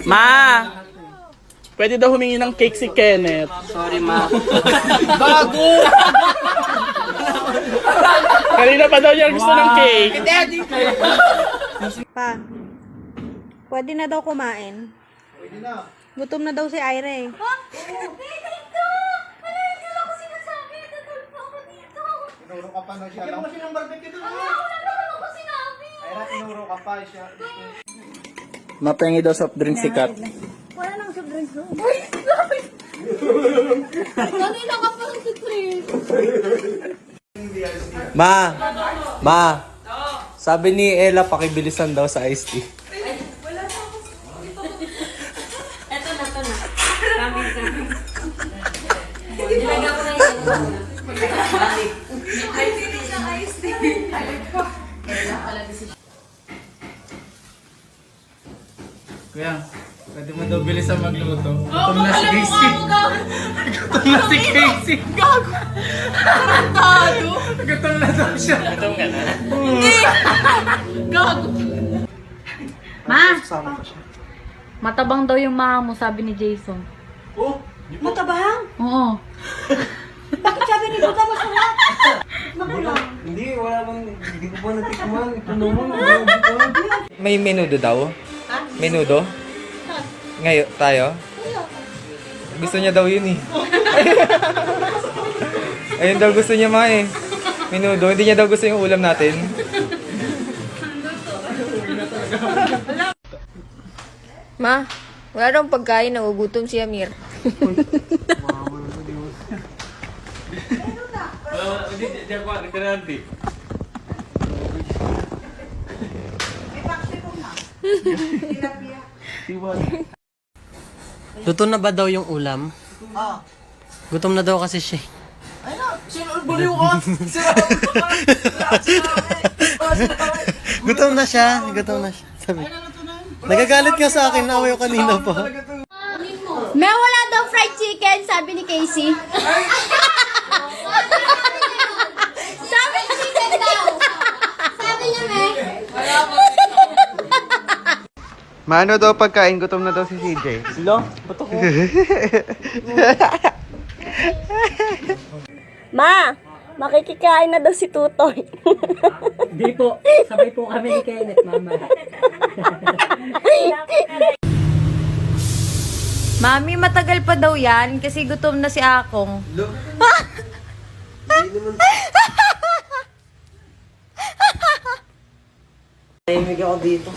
Ma! Pwede daw humingi ng cake si Kenneth. Sorry, ma. Bago! Kanina pa daw niya gusto ng cake. Pa, pwede na daw kumain. Pwede na. Gutom na daw si Ira eh. Tinuro ka pa na siya lang. Kasi ng barbecue doon. Ayra, tinuro ka pa siya. Mapengi daw soft drink si Kat. Wala nang soft drinks doon. Kanina ka pa sa trip. Ma! Sabi ni Ella, pakibilisan daw sa iced tea. Nilagyan ko na yun. Kuya, pwede mo daw bilisan magluto. Gutom na si Casey. Gutom na si Casey. Gago! Gutom na daw siya. Gutom ka na. Gago! Ma! Matabang daw yung mama mo, sabi ni Jason. Oh, Matabang? Oo. Bakit sabi ni Buta masarap? hindi, wala bang, hindi ko pa natikman. Ito naman, may menudo daw? Menudo? Ngayon, tayo? Gusto niya daw yun eh. Ayun daw gusto niya ma eh. Menudo, hindi niya daw gusto yung ulam natin. Ma, wala daw pagkain, nagugutom si Amir. Luto na ba daw yung ulam? Gutom na daw kasi siya. Gutom na siya. Sabi. Nagagalit ka sa akin, naaway ko kanina pa. May wala daw fried chicken, sabi ni Casey. Sabi ni chicken daw. Sabi niya, May. Mano daw pagkain, gutom na daw si CJ. Silo, bato ko. Ma, makikikain na daw si Tutoy. Hindi po. Sabay po kami ni Kenneth, mama. Mami, matagal pa daw yan kasi gutom na si Akong. Tahimik ako dito.